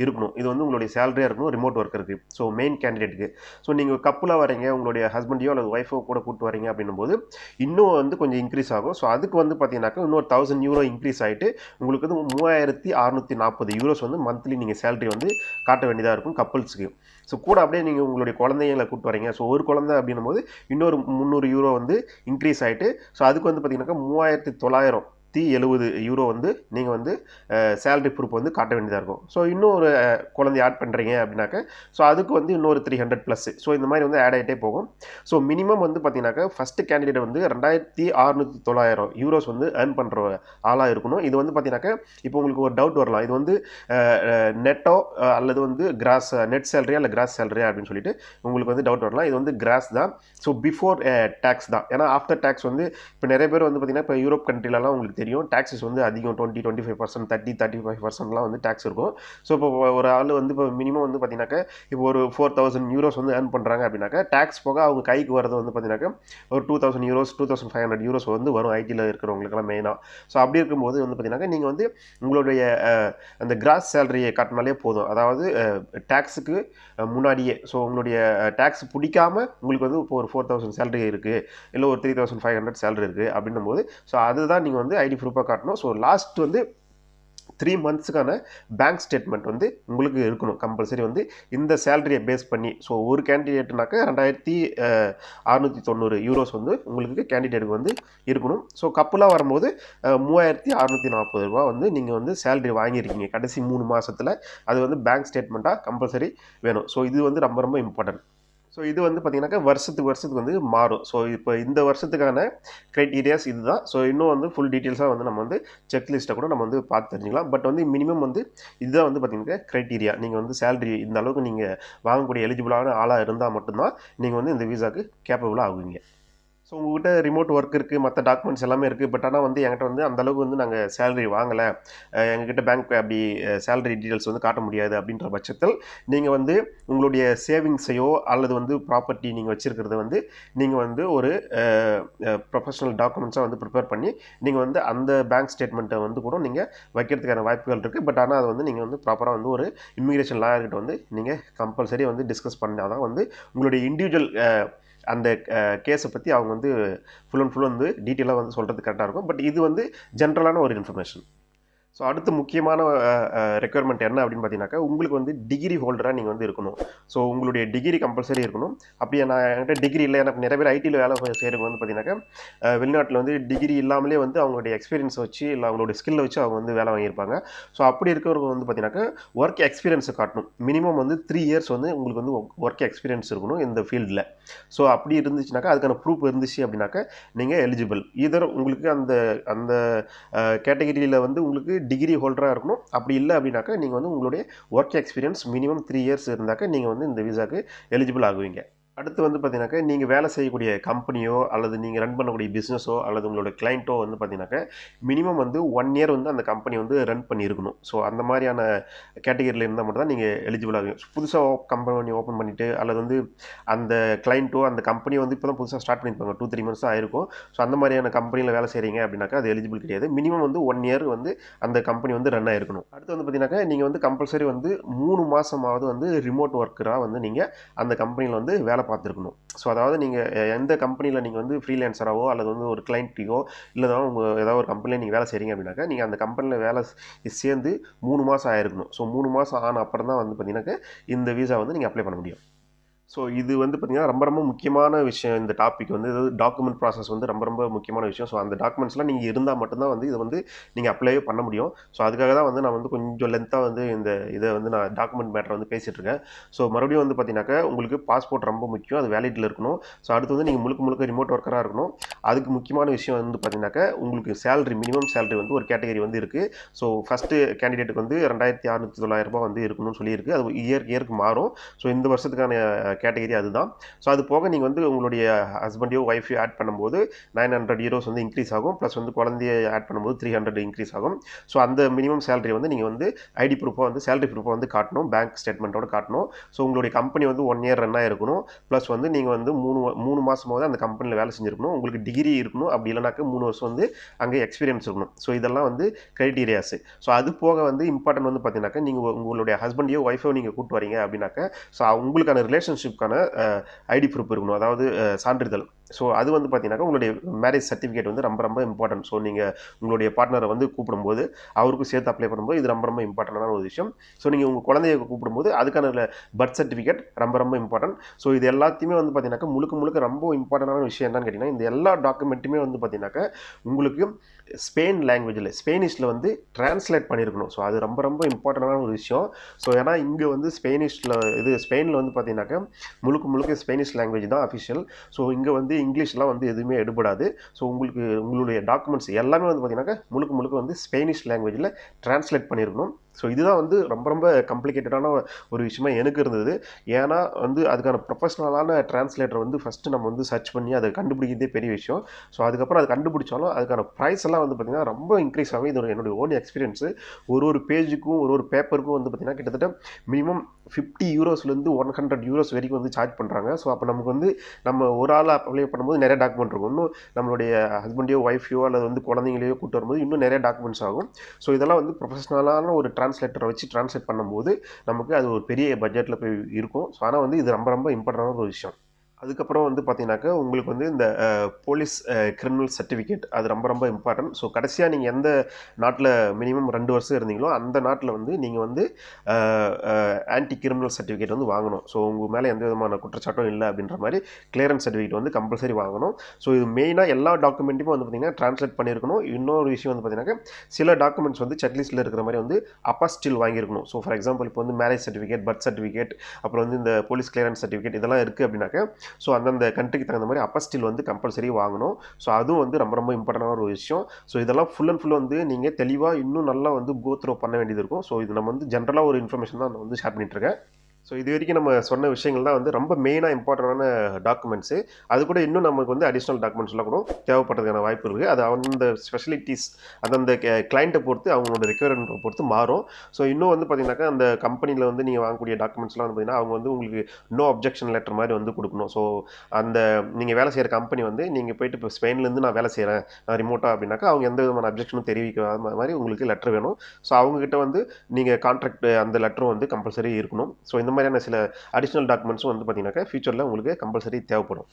இருக்கணும். இது உங்களுடைய சேலரியாக இருக்கணும் ரிமோட் ஒர்க்கருக்கு. ஸோ மெயின் கேண்டிடேட்டுக்கு. ஸோ நீங்கள் கப்புலாக வரீங்க, உங்களுடைய ஹஸ்பண்டையோ அல்லது ஒய்ஃபோ கூட கூப்பிட்டு வரீங்க அப்படின்னும் போது இன்னும் கொஞ்சம் இன்க்ரீஸ் ஆகும். ஸோ அதுக்கு பார்த்தீங்கன்னாக்கா இன்னொரு 1000 யூரோ இன்க்ரீஸ் ஆகிட்டு உங்களுக்கு 3640 யூரோஸ் மந்த்லி நீங்கள் சேலரி காட்ட வேண்டியதாக இருக்கும் கப்புள்ஸுக்கு. ஸோ கூட அப்படியே நீங்கள் உங்களுடைய குழந்தைங்களை கூப்பிட்டு வரீங்க. ஸோ ஒரு குழந்தை அப்படின்னும் போது இன்னொரு 300 யூரோ இன்க்ரீஸ் ஆகிட்டு ஸோ அதுக்கு பார்த்தீங்கன்னாக்கா 3970 யூரோ நீங்கள் சேலரி ப்ரூஃப் காட்ட வேண்டியதாக இருக்கும். ஸோ இன்னொரு குழந்தை ஆட் பண்ணுறீங்க அப்படின்னாக்கா ஸோ அதுக்கு இன்னொரு 300 ப்ளஸ். ஸோ இந்த மாதிரி ஆட் ஆகிட்டே போகும். ஸோ மினிமம் பார்த்தீங்கன்னாக்கா ஃபஸ்ட்டு கேண்டிடேட் 2690 யூரோஸ் ஏர்ன் பண்ணுற ஆளாக இருக்கணும். இது பார்த்தீங்கன்னாக்கா இப்போ உங்களுக்கு ஒரு டவுட் வரலாம், இது நெட்டோ அல்லது கிராஸ் நெட் சேலரியா இல்லை கிராஸ் சேலரியா அப்படின்னு சொல்லிட்டு உங்களுக்கு டவுட் வரலாம். இது கிராஸ் தான். ஸோ பிஃபோர் டேக்ஸ் தான். ஏன்னா ஆஃப்டர் டேக்ஸ் இப்போ நிறைய பேர் பார்த்தீங்கன்னா இப்போ யூரோப் கண்ட்ரிலலாம் உங்களுக்கு தெரியும் டாக்ஸஸ் அதிகம் 20-25%, 30-35% டேக்ஸ் இருக்கும். ஸோ இப்போ ஒரு ஆள் இப்போ மினிமம் பார்த்தீங்கன்னாக்கா இப்போ ஒரு 4000 யூரோஸ் ஏர்ன் பண்ணுறாங்க அப்படின்னாக்கா டேக்ஸ் போக அவங்க கைக்கு வரது பார்த்தீங்கன்னாக்கா ஒரு 2000 யூரோஸ் 2500 யூரோஸ் வரும் ஐடியில் இருக்கிறவங்களுக்கெல்லாம் மெயினாக. ஸோ அப்படி இருக்கும்போது பார்த்தீங்கன்னாக்கா நீங்கள் உங்களுடைய அந்த கிராஸ் சேலரியை காட்டினாலே போதும். அதாவது டேக்ஸுக்கு முன்னாடியே ஸோ உங்களுடைய டேக்ஸ் பிடிக்காமல் உங்களுக்கு இப்போ ஒரு 4000 சேலரி இருக்குது, இல்லை ஒரு 3500 சேலரி இருக்குது அப்படின்னும் போது ஸோ அதுதான் நீங்கள் ஐடி ப்ரூஃபாக காட்டணும். ஸோ லாஸ்ட் 3 மந்த்ஸுக்கான பேங்க் ஸ்டேட்மெண்ட் உங்களுக்கு இருக்கணும் கம்பல்சரி இந்த சேலரியை பேஸ் பண்ணி. ஸோ ஒரு கேண்டிடேட்னாக்கா 2690 யூரோஸ் உங்களுக்கு கேண்டிடேட்டுக்கு இருக்கணும். ஸோ கப்புலாக வரும்போது 3640 ரூபா நீங்கள் சேலரி வாங்கியிருக்கீங்க கடைசி 3 மாதத்தில். அது பேங்க் ஸ்டேட்மெண்ட்டாக கம்பல்சரி வேணும். ஸோ இது ரொம்ப ரொம்ப இம்பார்ட்டன்ட். ஸோ இது வந்து பார்த்தீங்கன்னாக்கா வருஷத்துக்கு வந்து மாறும். ஸோ இப்போ இந்த வருஷத்துக்கான கிரைட்டீரியாஸ் இதுதான். ஸோ இன்னும் வந்து ஃபுல் டீட்டெயில்ஸாக வந்து நம்ம வந்து செக்லிஸ்ட்டை கூட நம்ம வந்து பார்த்து தெரிஞ்சுக்கலாம். பட் வந்து மினிமம் வந்து இதுதான் வந்து பார்த்தீங்கன்னா கிரைட்டீரியா. நீங்கள் வந்து சேலரி இந்த அளவுக்கு நீங்கள் வாங்கக்கூடிய எலிஜிபிளான ஆளாக இருந்தால் மட்டும்தான் நீங்கள் வந்து இந்த விசாக்கு கேப்பபிளாக ஆகுவீங்க. ஸோ உங்கள்கிட்ட ரிமோட் ஒர்க் இருக்குது, மற்ற டாக்குமெண்ட்ஸ் எல்லாமே இருக்குது. பட் ஆனால் வந்து என்கிட்ட வந்து அந்தளவுக்கு வந்து நாங்கள் சேலரி வாங்கலை, எங்ககிட்ட பேங்க் அப்படி சேலரி டீட்டெயில்ஸ் வந்து காட்ட முடியாது அப்படின்ற பட்சத்தில் நீங்கள் வந்து உங்களுடைய சேவிங்ஸையோ அல்லது வந்து ப்ராப்பர்ட்டி நீங்கள் வச்சுருக்கிறத வந்து நீங்கள் வந்து ஒரு ப்ரொஃபஷனல் டாக்குமெண்ட்ஸாக வந்து ப்ரிப்பேர் பண்ணி நீங்கள் வந்து அந்த பேங்க் ஸ்டேட்மெண்ட்டை வந்து கூட நீங்கள் வைக்கிறதுக்கான வாய்ப்புகள் இருக்குது. பட் ஆனால் அது வந்து நீங்கள் வந்து ப்ராப்பராக வந்து ஒரு இமிக்ரேஷன் லாயர்கிட்ட வந்து நீங்கள் கம்பல்சரி வந்து டிஸ்கஸ் பண்ணால் தான் வந்து உங்களுடைய இண்டிவிஜுவல் அந்த கேஸை பற்றி அவங்க வந்து ஃபுல் அண்ட் ஃபுல் வந்து டீட்டெயிலாக வந்து சொல்கிறது கரெக்டாக இருக்கும். பட் இது வந்து ஜென்ரலான ஒரு இன்ஃபர்மேஷன். ஸோ அடுத்து முக்கியமான ரெக்குயர்மெண்ட் என்ன அப்படின்னு பார்த்தீங்கன்னாக்கா, உங்களுக்கு வந்து டிகிரி ஹோல்டராக நீங்கள் வந்து இருக்கணும். ஸோ உங்களுடைய டிகிரி கம்பல்சரி இருக்கணும். அப்படியே நான் என்கிட்ட டிகிரி இல்லை, எனக்கு நிறைய பேர் ஐடியில் வேலை செய்கிறவங்க வந்து பார்த்தீங்கன்னாக்கா வெளிநாட்டில் வந்து டிகிரி இல்லாமலே வந்து அவங்களுடைய எக்ஸ்பீரியன்ஸை வச்சு இல்லை அவங்களுடைய ஸ்கில்லை வச்சு அவங்க வந்து வேலை வாங்கியிருப்பாங்க. ஸோ அப்படி இருக்கிறவங்க வந்து பார்த்தீங்கன்னாக்கா ஒர்க் எக்ஸ்பீரியன்ஸை காட்டணும். மினிமம் வந்து 3 இயர்ஸ் வந்து உங்களுக்கு வந்து ஒர்க் எக்ஸ்பீரியன்ஸ் இருக்கணும் இந்த ஃபீல்டில். ஸோ அப்படி இருந்துச்சுனாக்கா அதுக்கான ப்ரூஃப் இருந்துச்சு அப்படின்னாக்கா நீங்கள் எலிஜிபிள். இதர் உங்களுக்கு அந்த அந்த கேட்டகரியில் வந்து உங்களுக்கு டிகிரி ஹோல்டராக இருக்கணும். அப்படி இல்லை அப்படின்னாக்கா நீங்கள் வந்து உங்களுடைய ஒர்க் எக்ஸ்பீரியன்ஸ் மினிமம் 3 இயர்ஸ் இருந்தாக்கா நீங்கள் வந்து இந்த விசாக்கு எலிஜிபிள் ஆகுவீங்க. அடுத்து வந்து பார்த்தீங்கன்னாக்கா நீங்கள் வேலை செய்யக்கூடிய கம்பெனியோ அல்லது நீங்கள் ரன் பண்ணக்கூடிய பிஸ்னஸோ அல்லது உங்களோட கிளைண்ட்டோ வந்து பார்த்தீங்கன்னாக்கா மினிமம் வந்து 1 இயர் வந்து அந்த கம்பெனி வந்து ரன் பண்ணியிருக்கணும். ஸோ அந்த மாதிரியான கேட்டகரியில் இருந்தால் மட்டும் தான் நீங்கள் எலிஜிபிள் ஆகும். புதுசாக கம்பெனி ஓப்பன் பண்ணிவிட்டு அல்லது வந்து அந்த கிளைண்ட்டோ அந்த கம்பெனி வந்து இப்போ தான் புதுசாக ஸ்டார்ட் பண்ணியிருப்பாங்க, 2-3 மந்த்ஸ் தான் ஆயிருக்கும். ஸோ அந்த மாதிரியான கம்பெனியில் வேலை செய்கிறீங்க அப்படின்னாக்கா அது எலிஜிபிள் கிடையாது. மினிமம் வந்து 1 இயர் வந்து அந்த கம்பெனி வந்து ரன் ஆயிருக்கணும். அடுத்து வந்து பார்த்தீங்கன்னாக்கா நீங்கள் வந்து கம்பல்சரி வந்து 3 மாதமாவது வந்து ரிமோட் ஒர்க்கராக வந்து நீங்கள் அந்த கம்பெனியில் வந்து வேலை பார்த்துருக்கணும். ஸோ அதாவது நீங்கள் எந்த கம்பெனியில் நீங்கள் வந்து ஃப்ரீலான்சராகவோ அல்லது வந்து ஒரு கிளைண்ட்டையோ இல்லை தான் உங்கள் ஏதாவது ஒரு கம்பெனியில் நீங்கள் வேலை செய்கிறீங்க அப்படின்னாக்கா நீங்கள் அந்த கம்பெனியில் வேலை சேர்ந்து 3 மாதம் ஆயிருக்கணும். ஸோ 3 மாதம் ஆன அப்புறம் தான் வந்து பார்த்தீங்கன்னாக்கா இந்த விசா வந்து நீங்கள் அப்ளை பண்ண முடியும். ஸோ இது வந்து பார்த்தீங்கன்னா ரொம்ப ரொம்ப முக்கியமான விஷயம். இந்த டாபிக் வந்து டாக்குமெண்ட் ப்ராசஸ் வந்து ரொம்ப ரொம்ப முக்கியமான விஷயம். ஸோ அந்த டாக்குமெண்ட்ஸ்லாம் நீங்கள் இருந்தால் மட்டும்தான் வந்து இதை வந்து நீங்கள் அப்ளையே பண்ண முடியும். ஸோ அதுக்காக தான் வந்து நான் வந்து கொஞ்சம் லென்த்தாக வந்து இதை வந்து நான் டாக்குமெண்ட் மேட்டர் வந்து பேசிகிட்டு இருக்கேன். ஸோ மறுபடியும் வந்து பார்த்தீங்கன்னாக்கா உங்களுக்கு பாஸ்போர்ட் ரொம்ப முக்கியம், அது வேலிட்டில் இருக்கணும். ஸோ அடுத்து வந்து நீங்கள் முழுக்க ரிமோட் ஒர்க்கராக இருக்கணும். அதுக்கு முக்கியமான விஷயம் வந்து பார்த்தீங்கன்னாக்கா உங்களுக்கு சேலரி மினிமம் சேலரி வந்து ஒரு கேட்டகரி வந்து இருக்குது. ஸோ ஃபஸ்ட்டு கேண்டிடேட்டுக்கு வந்து 2600-900 வந்து இருக்கணும்னு சொல்லியிருக்கு. அது இயருக்கு மாறும். ஸோ இந்த வருஷத்துக்கான கேட்டகரி அதுதான். ஸோ அது போக நீங்கள் வந்து உங்களுடைய ஹஸ்பண்டையோ ஒய்ஃபையோ ஆட் பண்ணும்போது 900 யூரோஸ் வந்து இன்க்ரீஸ் ஆகும். ப்ளஸ் வந்து குழந்தைய ஆட் பண்ணும்போது 300 இன்க்ரீஸ் ஆகும். ஸோ அந்த மினிமம் சேலரி வந்து நீங்கள் வந்து ஐடி ப்ரூஃபாக வந்து சேலரி ப்ரூஃபாக வந்து காட்டணும், பேங்க் ஸ்டேட்மெண்ட்டோட காட்டணும். ஸோ உங்களுடைய கம்பெனி வந்து 1 இயர் ரன் ஆகிருக்கணும். ப்ளஸ் வந்து நீங்கள் வந்து 3 மாதமாவது அந்த கம்பெனியில் வேலை செஞ்சுருக்கணும். உங்களுக்கு டிகிரி இருக்கணும். அப்படி இல்லைனாக்க 3 வருஷம் வந்து அங்கே எக்ஸ்பீரியன்ஸ் இருக்கணும். ஸோ இதெல்லாம் வந்து க்ரைட்டீரியாஸ். ஸோ அது போக வந்து இம்பார்ட்டன்ட் வந்து பார்த்தீங்கன்னாக்கா நீங்கள் உங்களுடைய ஹஸ்பண்டையோ ஒய்ஃபோ நீங்கள் கூப்பிட்டு வரீங்க அப்படின்னாக்கா ஸோ உங்களுக்கான ரிலேஷன்ஷிப்கான ஐடி ப்ரூஃப் இருக்கணும், அதாவது சான்றிதழ். ஸோ அது வந்து பார்த்தீங்கன்னாக்கா உங்களுடைய மேரேஜ் சர்டிஃபிகேட் வந்து ரொம்ப ரொம்ப இம்பார்ட்டன்ட். ஸோ நீங்கள் உங்களுடைய பார்ட்னரை வந்து கூப்பிடும்போது அவருக்கும் சேர்த்து அப்ளை பண்ணும்போது இது ரொம்ப ரொம்ப இம்பார்ட்டண்டான ஒரு விஷயம். ஸோ நீங்கள் உங்கள் குழந்தைய கூப்பிடும்போது அதுக்கான பர்த் சர்டிஃபிகேட் ரொம்ப ரொம்ப இம்பார்ட்டன்ட். ஸோ இது எல்லாத்தையுமே வந்து பார்த்தீங்கன்னாக்கா முழுக்க ரொம்ப இம்பார்ட்டண்டான விஷயம் என்னன்னு கேட்டிங்கன்னா இந்த எல்லா டாக்குமெண்ட்டுமே வந்து பார்த்தீங்கன்னாக்கா உங்களுக்கு ஸ்பெயின் லாங்குவேஜில் ஸ்பெயினிஷில் வந்து டிரான்ஸ்லேட் பண்ணியிருக்கணும். ஸோ அது ரொம்ப ரொம்ப இம்பார்ட்டண்டான ஒரு விஷயம். ஸோ ஏன்னா இங்கே வந்து ஸ்பெயினில் வந்து பார்த்தீங்கன்னாக்கா முழுக்க ஸ்பெயினிஷ் லாங்குவேஜ் தான் அஃபிஷியல். ஸோ இங்கே வந்து இங்கிலீஷ்லாம் வந்து எதுவுமே எடுபடாது. ஸோ உங்களுடைய டாக்குமெண்ட்ஸ் எல்லாமே வந்து பார்த்தீங்கன்னாக்கா முழுக்க வந்து ஸ்பெயினிஷ் லாங்குவேஜில் டிரான்ஸ்லேட் பண்ணியிருக்கணும். ஸோ இதுதான் வந்து ரொம்ப காம்ப்ளிகேட்டடான ஒரு விஷயமா எனக்கு இருந்தது. ஏன்னா வந்து அதுக்கான ப்ரொஃபஷ்னலான டிரான்ஸ்லேட்டர் வந்து ஃபஸ்ட்டு நம்ம வந்து சர்ச் பண்ணி அதை கண்டுபிடிக்கிறதே பெரிய விஷயம். ஸோ அதுக்கப்புறம் அதை கண்டுபிடிச்சாலும் அதுக்கான ப்ரைஸ் எல்லாம் வந்து பார்த்திங்கன்னா ரொம்ப இன்க்ரீஸ் ஆகும். இது என்னுடைய ஓன் எக்ஸ்பீரியன்ஸு. ஒரு பேஜுக்கும் ஒரு பேப்பருக்கும் வந்து பார்த்திங்கன்னா கிட்டத்தட்ட மினிமம் 50 யூரோஸ்லேருந்து 100 யூரோஸ் வரைக்கும் வந்து சார்ஜ் பண்ணுறாங்க. ஸோ அப்போ நமக்கு வந்து நம்ம ஒரு ஆள் அப்ளை பண்ணும்போது நிறைய டாக்குமெண்ட் இருக்கும். இன்னும் நம்மளுடைய ஹஸ்பண்டையோ ஒய்ஃபையோ அல்லது வந்து குழந்தைங்களையோ கூட்டு வரும்போது இன்னும் நிறைய டாக்குமெண்ட்ஸ் ஆகும். ஸோ இதெல்லாம் வந்து ப்ரொஃபஷ்னலான ஒரு டிரான்ஸ்லேட்டரை வச்சு டிரான்ஸ்லேட் பண்ணும்போது நமக்கு அது ஒரு பெரிய பட்ஜெட்டில் போய் இருக்கும். ஸோ ஆனால் வந்து இது ரொம்ப இம்பார்ட்டண்டான ஒரு விஷயம். அதுக்கப்புறம் வந்து பார்த்தீங்கன்னாக்கா, உங்களுக்கு வந்து இந்த போலீஸ் கிரிமினல் சர்டிஃபிகேட் அது ரொம்ப ரொம்ப இம்பார்ட்டன்ட். ஸோ கடைசியா நீங்க எந்த நாட்ல மினிமம் 2 வருஷம் இருந்தீங்களோ, அந்த நாட்ல வந்து நீங்க வந்து அ அ ஆன்டி கிரிமினல் சர்டிஃபிகேட் வந்து வாங்கணும். ஸோ உங்க மேல எந்த விதமான குற்றச்சாட்டும் இல்ல அப்படின்ற மாரி கிளியரன்ஸ் சர்டிஃபிகேட் வந்து கம்பல்சரி வாங்கணும். ஸோ இது மெயினா எல்லா டாக்குமெண்ட்டுமே வந்து பார்த்தீங்கன்னா, டிரான்ஸ்லேட் பண்ணியிருக்கணும். இன்னொரு விஷயம் வந்து பார்த்தீங்கன்னாக்கா, சில டாக்குமெண்ட்ஸ் வந்து செக்லிஸ்ட்ல இருக்கிற மாரி வந்து அப்போஸ்டில் வாங்கியிருக்கணும். ஸோ ஃபார் எக்ஸாம்பிள் இப்போ வந்து மேரேஜ் சர்டிஃபிகேட், பர்த் சர்டிஃபிகேட், அப்புறம் வந்து இந்த போலீஸ் கிளியரன்ஸ் சர்டிஃபிகேட் இதெல்லாம் இருக்கு அப்படின்னாக்கா, ஸோ அந்தந்த கண்ட்ரிக்கு தகுந்த மாதிரி அப்பஸ்டில் வந்து கம்பல்சரி வாங்கணும். ஸோ அதுவும் வந்து ரொம்ப ரொம்ப இம்பார்ட்டண்டான ஒரு விஷயம். ஸோ இதெல்லாம் ஃபுல் அண்ட் ஃபுல் வந்து நீங்கள் தெளிவாக இன்னும் நல்லா வந்து கோ த்ரூ பண்ண வேண்டியது இருக்கும். ஸோ இது நம்ம வந்து ஜென்ரலாக ஒரு இன்ஃபர்மேஷன் தான் நான் வந்து ஷேர் பண்ணிட்டு இருக்கேன். ஸோ இது வரைக்கும் நம்ம சொன்ன விஷயங்கள் தான் வந்து ரொம்ப மெயினாக இம்பார்ட்டண்டான டாக்குமெண்ட்ஸு. அது கூட இன்னும் நமக்கு வந்து அடிஷ்னல் டாக்குமெண்ட்ஸ்லாம் கூட தேவைப்படுறதுக்கான வாய்ப்பு இருக்குது. அது அந்த ஸ்பெஷலிட்டிஸ் அந்தந்த கிளைண்ட்டை பொறுத்து அவங்களோட ரெக்யர்மெண்ட்டை பொறுத்து மாறும். ஸோ இன்னும் வந்து பார்த்தீங்கன்னாக்கா, அந்த கம்பெனியில் வந்து நீங்கள் வாங்கக்கூடிய டாக்குமெண்ட்ஸ்லாம் வந்து பார்த்தீங்கன்னா, அவங்க வந்து உங்களுக்கு நோ அப்ஜெக்ஷன் லெட்டர் மாதிரி வந்து கொடுக்கணும். ஸோ அந்த நீங்கள் வேலை செய்கிற கம்பெனி வந்து நீங்கள் போயிட்டு இப்போ ஸ்பெயின்லேருந்து நான் வேலை செய்கிறேன் நான் ரிமோட்டாக அப்படின்னாக்கா, அவங்க எந்த விதமான அப்ஜெக்ஷனும் தெரிவிக்காத மாதிரி உங்களுக்கு லெட்டர் வேணும். ஸோ அவங்ககிட்ட வந்து நீங்கள் கான்ட்ராக்ட் அந்த லெட்டரும் வந்து கம்பல்சரி இருக்கணும். ஸோ இந்த மாதிரியான சில அடிஷ்னல் டாக்குமெண்ட்ஸும் வந்து பார்த்தீங்கன்னாக்கா ஃபியூச்சரில் உங்களுக்கு கம்பல்சரி தேவைப்படும்.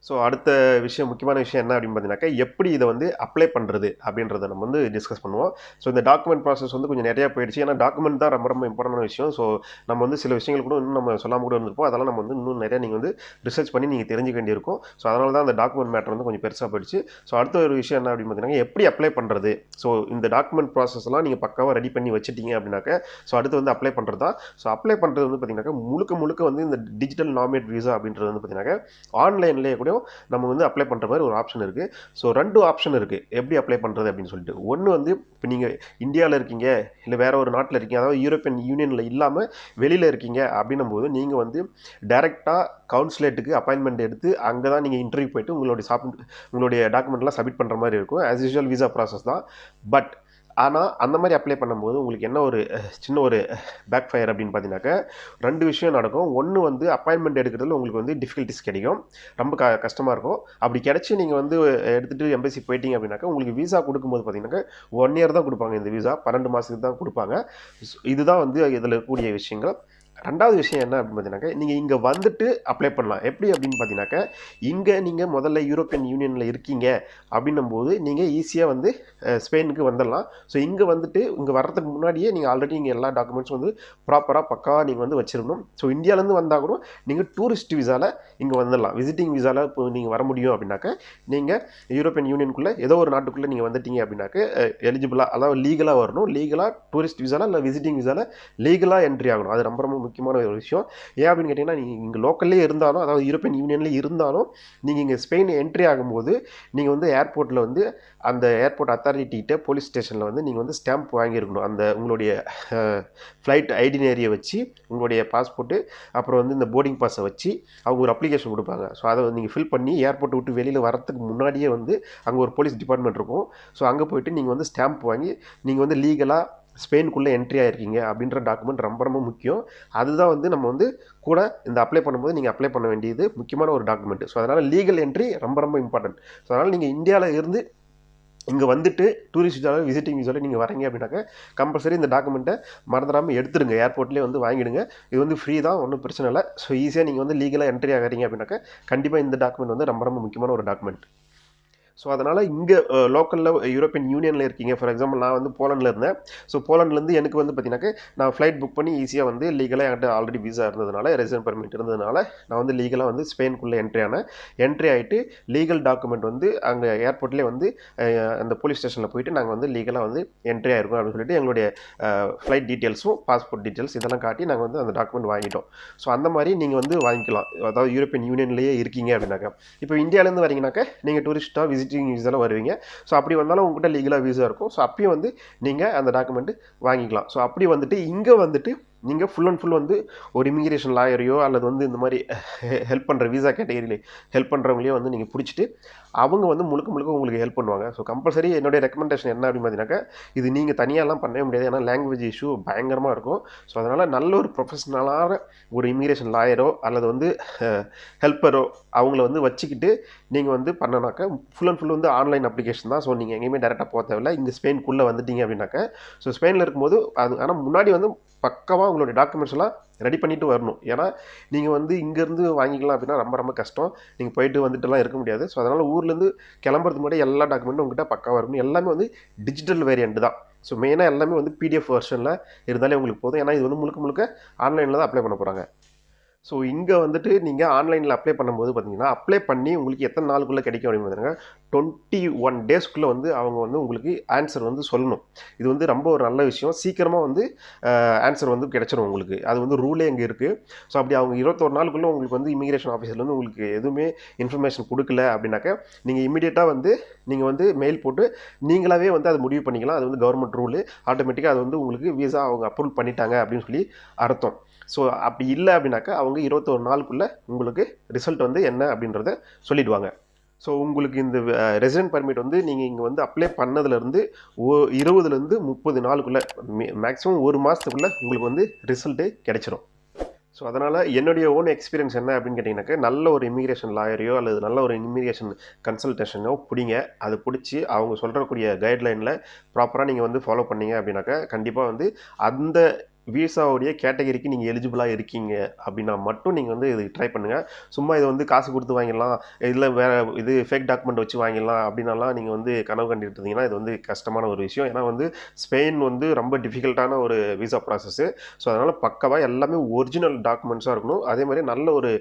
ஸோ அடுத்த விஷயம் முக்கியமான விஷயம் என்ன அப்படின்னு பார்த்தீங்கன்னாக்கா, எப்படி இதை வந்து அப்ளை பண்ணுறது அப்படின்றத நம்ம வந்து டிஸ்கஸ் பண்ணுவோம். ஸோ இந்த டாக்குமெண்ட் ப்ராசஸ் வந்து கொஞ்சம் நிறையா போயிடுச்சு. ஏன்னா டாக்குமெண்ட் தான் ரொம்ப ரொம்ப இம்பார்ட்டன்டான விஷயம். ஸோ நம்ம வந்து சில விஷயங்கள் கூட இன்னும் நம்ம சொல்லாமல் கூட இருந்திருப்போம். அதெல்லாம் நம்ம வந்து இன்னும் நிறையா நீங்கள் வந்து ரிசர்ச் பண்ணி நீங்கள் தெரிஞ்சுக்க வேண்டியிருக்கும். ஸோ அதனால தான் அந்த டாக்குமெண்ட் மேட்டர் வந்து கொஞ்சம் பெருசாக போயிடுச்சு. ஸோ அடுத்த ஒரு விஷயம் என்ன அப்படின்னு பார்த்தீங்கன்னா, எப்படி அப்ளை பண்ணுறது. ஸோ இந்த டாக்குமெண்ட் ப்ராசஸ்லாம் நீங்கள் பக்காவாக ரெடி பண்ணி வச்சுட்டீங்க அப்படின்னாக்க, ஸோ அடுத்து வந்து அப்ளை பண்ணுறது தான். ஸோ அப்ளை பண்ணுறது வந்து பார்த்தீங்கன்னாக்கா, முழுக்க முழுக்க வந்து இந்த டிஜிட்டல் நாமினேட் விசா அப்படின்றது வந்து பார்த்தீங்கன்னாக்கா, ஆன்லைன்லேயே கூட நம்ம வந்து அப்ளை பண்ணுற மாதிரி ஒரு ஆப்ஷன் இருக்குது. ஸோ 2 ஆப்ஷன் இருக்குது எப்படி அப்ளை பண்ணுறது அப்படின்னு சொல்லிட்டு. ஒன்று வந்து இப்போ நீங்கள் இந்தியாவில் இருக்கீங்க, இல்லை வேற ஒரு நாட்டில் இருக்கீங்க, அதாவது யூரோப்பியன் யூனியனில் இல்லாமல் வெளியில் இருக்கீங்க அப்படின்னும் போது நீங்கள் வந்து டைரெக்டாக கவுன்சிலேட்டுக்கு அப்பாயின்மெண்ட் எடுத்து அங்கே தான் நீங்கள் இன்டர்வியூ போயிட்டு உங்களுடைய டாக்குமெண்ட்லாம் சப்மிட் பண்ணுற மாதிரி இருக்கும். ஆஸ் யூஷுவல் விசா ப்ராசஸ் தான். பட் ஆனால் அந்த மாதிரி அப்ளை பண்ணும்போது உங்களுக்கு என்ன ஒரு சின்ன ஒரு பேக் ஃபயர் அப்படின்னு பார்த்தீங்கன்னாக்கா, 2 விஷயம் நடக்கும். ஒன்று வந்து அப்பாயின்மெண்ட் எடுக்கிறதுல உங்களுக்கு வந்து டிஃபிகல்ட்டிஸ் கிடைக்கும். ரொம்ப கஷ்டமாக இருக்கும். அப்படி கிடைச்சி நீங்கள் வந்து எடுத்துகிட்டு எம்பசி போயிட்டீங்க அப்படின்னாக்கா, உங்களுக்கு விசா கொடுக்கும்போது பார்த்தீங்கன்னாக்கா 1 இயர் தான் கொடுப்பாங்க. இந்த விசா 12 மாதத்துக்கு தான் கொடுப்பாங்க. இதுதான் வந்து இதில் இருக்கக்கூடிய விஷயங்கள். 2வது விஷயம் என்ன அப்படின்னு பார்த்தீங்கன்னாக்கா, நீங்கள் இங்கே வந்துட்டு அப்ளை பண்ணலாம். எப்படி அப்படின்னு பார்த்தீங்கன்னாக்கா, இங்கே நீங்கள் முதல்ல யூரோப்பியன் யூனியனில் இருக்கீங்க அப்படின்னும்போது நீங்கள் ஈஸியாக வந்து ஸ்பெயினுக்கு வந்துடலாம். ஸோ இங்கே வந்துட்டு இங்கே வர்றதுக்கு முன்னாடியே நீங்கள் ஆல்ரெடி இங்கே எல்லா டாக்குமெண்ட்ஸும் வந்து ப்ராப்பராக பக்காவாக நீங்கள் வந்து வச்சிருக்கணும். ஸோ இந்தியாவிலேருந்து வந்தால் கூட நீங்கள் டூரிஸ்ட் விசாவில் இங்கே வந்துடலாம். விசிட்டிங் விசாவில் இப்போ நீங்கள் வர முடியும் அப்படின்னாக்கா, நீங்கள் யூரோப்பியன் யூனியனுக்குள்ளே ஏதோ ஒரு நாட்டுக்குள்ளே நீங்கள் வந்துட்டீங்க அப்படின்னாக்க எலிஜிபிளாக அதாவது லீகலாக வரணும். லீகலாக டூரிஸ்ட் விசாவில் இல்லை விசிட்டிங் விசாவில் லீகலாக என்ட்ரி ஆகணும். அது ரொம்ப ரொம்ப முக்கியமான ஒரு விஷயம். ஏன் அப்படின்னு கேட்டிங்கன்னா, நீங்கள் இங்கே லோக்கல்லே இருந்தாலும், அதாவது யூரோப்பியன் யூனியன்லேயே இருந்தாலும், நீங்கள் இங்கே ஸ்பெயின் என்ட்ரி ஆகும்போது நீங்கள் வந்து ஏர்போர்ட்டில் வந்து அந்த ஏர்போர்ட் அத்தாரிட்டிகிட்ட போலீஸ் ஸ்டேஷனில் வந்து நீங்கள் வந்து ஸ்டாம்ப் வாங்கியிருக்கணும். அந்த உங்களுடைய ஃப்ளைட் ஐடினரியை வச்சு உங்களுடைய பாஸ்போர்ட்டு அப்புறம் வந்து இந்த போர்டிங் பாஸை வச்சு அவங்க ஒரு அப்ளிகேஷன் கொடுப்பாங்க. ஸோ அதை நீங்கள் ஃபில் பண்ணி ஏர்போர்ட்டை விட்டு வெளியில் வரத்துக்கு முன்னாடியே வந்து அங்கே ஒரு போலீஸ் டிபார்ட்மெண்ட் இருக்கும். ஸோ அங்கே போயிட்டு நீங்கள் வந்து ஸ்டாம்ப் வாங்கி நீங்கள் வந்து லீகலாக ஸ்பெயினுக்குள்ளே என்ட்ரி ஆகிருக்கீங்க அப்படின்ற டாக்குமெண்ட் ரொம்ப ரொம்ப முக்கியம். அதுதான் வந்து நம்ம வந்து கூட இந்த அப்ளை பண்ணும்போது நீங்கள் அப்ளை பண்ண வேண்டியது முக்கியமான ஒரு டாக்குமெண்ட். ஸோ அதனால் லீகல் என்ட்ரி ரொம்ப ரொம்ப இம்பார்ட்டன்ட். ஸோ அதனால் நீங்கள் இந்தியாவில் இருந்து இங்கே வந்துட்டு டூரிஸ்ட் விசாவில் விசிட்டிங் விசாவில் நீங்கள் வரீங்க அப்படின்னாக்க கம்பல்சரி இந்த டாக்குமெண்ட்டை மறந்துடாமல் எடுத்துருங்க. ஏர்போர்ட்லேயே வந்து வாங்கிடுங்க. இது வந்து ஃப்ரீ தான், ஒன்றும் பிரச்சனை இல்லை. ஸோ ஈஸியாக நீங்கள் வந்து லீகலாக என்ட்ரி ஆகிறீங்க அப்படின்னாக்க கண்டிப்பாக இந்த டாக்குமெண்ட் வந்து ரொம்ப ரொம்ப முக்கியமான ஒரு டாக்குமெண்ட். ஸோ அதனால் இங்கே லோக்கலில் யூரோப்பியன் யூனியனில் இருக்கீங்க. ஃபார் எக்ஸாம்பிள் நான் வந்து போலண்டில் இருந்தேன். ஸோ போலண்ட்லேருந்து எனக்கு வந்து பார்த்தீங்கன்னாக்க நான் ஃப்ளைட் புக் பண்ணி ஈஸியாக வந்து லீகலாக என்கிட்ட ஆல்ரெடி விசா இருந்ததுனால, ரெசிடென்ட் பெர்மிட் இருந்ததுனால நான் வந்து லீகலாக வந்து ஸ்பெயினுக்குள்ளே என்ட்ரி ஆனேன். என்ட்ரி ஆகிட்டு லீகல் டாக்குமெண்ட் வந்து அங்கே ஏர்போர்ட்லேயே வந்து அந்த போலீஸ் ஸ்டேஷனில் போயிட்டு நாங்கள் வந்து லீகலாக வந்து என்ட்ரி ஆகிருக்கோம் அப்படின்னு சொல்லிட்டு எங்களுடைய ஃப்ளைட் டீட்டெயில்ஸும் பாஸ்போர்ட் டீட்டெயில்ஸ் இதெல்லாம் காட்டி நாங்கள் வந்து அந்த டாக்குமெண்ட் வாங்கிட்டோம். ஸோ அந்த மாதிரி நீங்கள் வந்து வாங்கிக்கலாம். அதாவது யூரோப்பியன் யூனியன்லேயே இருக்கீங்க அப்படின்னாக்கா. இப்போ இந்தியாவிலேருந்து வரீங்கன்னாக்கா நீங்கள் டூரிஸ்ட்டாக விசிட்டிங் விசாவில் வருவீங்க. ஸோ அப்படி வந்தாலும் உங்கள்கிட்ட லீகலாக விசா இருக்கும். ஸோ அப்பயும் வந்து நீங்கள் அந்த டாக்குமெண்ட்டு வாங்கிக்கலாம். ஸோ அப்படி வந்துட்டு இங்கே வந்துட்டு நீங்கள் ஃபுல் அண்ட் ஃபுல் வந்து ஒரு இமிகிரேஷன் லாயரையோ அல்லது வந்து இந்த மாதிரி ஹெல்ப் பண்ணுற விசா கேட்டகரியில் ஹெல்ப் பண்ணுறவங்களையோ வந்து நீங்கள் பிடிச்சிட்டு அவங்க வந்து முழுக்க முழுக்க உங்களுக்கு ஹெல்ப் பண்ணுவாங்க. ஸோ கம்பல்சரி என்னுடைய ரெக்கமெண்டேஷன் என்ன அப்படின்னு பார்த்தீங்கன்னாக்கா, இது நீங்கள் தனியாலாம் பண்ணவே முடியாது. ஏன்னா லாங்குவேஜ் இஷ்யூ பயங்கரமாக இருக்கும். ஸோ அதனால் நல்ல ஒரு ப்ரொஃபஷனலான ஒரு இமிகிரேஷன் லாயரோ அல்லது வந்து ஹெல்ப்பரோ அவங்கள வந்து வச்சுக்கிட்டு நீங்கள் வந்து பண்ணனாக்கா ஃபுல் அண்ட் ஃபுல் வந்து ஆன்லைன் அப்ளிகேஷன் தான். ஸோ நீங்கள் எங்கேயுமே டேரெக்டாக போக தேவையில்லை. இங்கே ஸ்பெயினுக்குள்ளே வந்துட்டீங்க அப்படின்னாக்கா, ஸோ ஸ்பெயினில் இருக்கும்போது அது ஆனால் முன்னாடி வந்து பக்கமாக பக்காவாக உங்களுடைய டாக்குமெண்ட்ஸ் எல்லாம் ரெடி பண்ணிட்டு வரணும். ஏன்னா நீங்கள் வந்து இங்கேருந்து வாங்கிக்கலாம் அப்படின்னா ரொம்ப ரொம்ப கஷ்டம். நீங்கள் போயிட்டு வந்துட்டுலாம் இருக்க முடியாது. ஸோ அதனால் ஊர்லேருந்து கிளம்புறதுக்கு முன்னாடி எல்லா டாக்குமெண்ட்டும் உங்கள்கிட்ட பக்காவாக இருக்கணும். எல்லாமே வந்து டிஜிட்டல் வேரியண்ட் தான். ஸோ மெயினாக எல்லாமே வந்து பிடிஎஃப் வெர்ஷனில் இருந்தாலே உங்களுக்கு போதும். ஏன்னா இது வந்து முழுக்க முழுக்க ஆன்லைனில் தான் அப்ளை பண்ண போகிறாங்க. ஸோ இங்கே வந்துட்டு நீங்கள் ஆன்லைனில் அப்ளை பண்ணும்போது பார்த்தீங்கன்னா, அப்ளை பண்ணி உங்களுக்கு எத்தனை நாளுக்குள்ளே கிடைக்கும் அப்படின்னு பார்த்தீங்கன்னா, 21 டேஸ்க்குள்ளே வந்து அவங்க வந்து உங்களுக்கு ஆன்சர் வந்து சொல்லணும். இது வந்து ரொம்ப ஒரு நல்ல விஷயம். சீக்கிரமாக வந்து ஆன்சர் வந்து கிடைச்சிரும் உங்களுக்கு. அது வந்து ரூலே இங்கே இருக்குது. ஸோ அப்படி அவங்க 21 நாளுக்குள்ளே உங்களுக்கு வந்து இமிகிரேஷன் ஆஃபீஸர்லேருந்து உங்களுக்கு எதுவுமே இன்ஃபர்மேஷன் கொடுக்கல அப்படின்னாக்க, நீங்கள் இமீடியட்டாக வந்து நீங்கள் வந்து மெயில் போட்டு நீங்களாவே வந்து அதை முடிவு பண்ணிக்கலாம். அது வந்து கவர்மெண்ட் ரூலு. ஆட்டோமேட்டிக்காக அது வந்து உங்களுக்கு விசா அவங்க அப்ரூவல் பண்ணிட்டாங்க அப்படின்னு சொல்லி அர்த்தம். ஸோ அப்படி இல்லை அப்படின்னாக்கா அவங்க 21 நாளுக்குள்ளே உங்களுக்கு ரிசல்ட் வந்து என்ன அப்படின்றத சொல்லிடுவாங்க. ஸோ உங்களுக்கு இந்த ரெசிடென்ட் பர்மிட் வந்து நீங்கள் இங்கே வந்து அப்ளை பண்ணதுலேருந்து 20லேருந்து 30 நாளுக்குள்ளே மேக்ஸிமம் 1 மாதத்துக்குள்ளே உங்களுக்கு வந்து ரிசல்ட்டு கிடைச்சிரும். ஸோ அதனால் என்னுடைய ஓன் எக்ஸ்பீரியன்ஸ் என்ன அப்படின்னு கேட்டிங்கனாக்கா, நல்ல ஒரு இமிகிரேஷன் லாயரையோ அல்லது நல்ல ஒரு இமிகிரேஷன் கன்சல்டேஷனோ பிடிங்க. அது பிடிச்சி அவங்க சொல்கிறக்கூடிய கைட்லைனில் ப்ராப்பராக நீங்கள் வந்து ஃபாலோ பண்ணீங்க அப்படின்னாக்கா, கண்டிப்பாக வந்து அந்த விசாவுடைய கேட்டகரிக்கு நீங்கள் எலிஜிபிளாக இருக்கீங்க அப்படின்னா மட்டும் நீங்கள் வந்து இது ட்ரை பண்ணுங்கள். சும்மா இதை வந்து காசு கொடுத்து வாங்கிடலாம், இதில் வேறு இது ஃபேக் டாக்குமெண்ட் வச்சு வாங்கிடலாம் அப்படின்னாலாம் நீங்கள் வந்து கனவு கண்டுட்டு இருந்தீங்கன்னா இது வந்து கஷ்டமான ஒரு விஷயம். ஏன்னா வந்து ஸ்பெயின் வந்து ரொம்ப டிஃபிகல்ட்டான ஒரு விசா ப்ராசஸ்ஸு. ஸோ அதனால் பக்காவாக எல்லாமே ஒரிஜினல் டாக்குமெண்ட்ஸாக இருக்கணும். அதே மாதிரி நல்ல ஒரு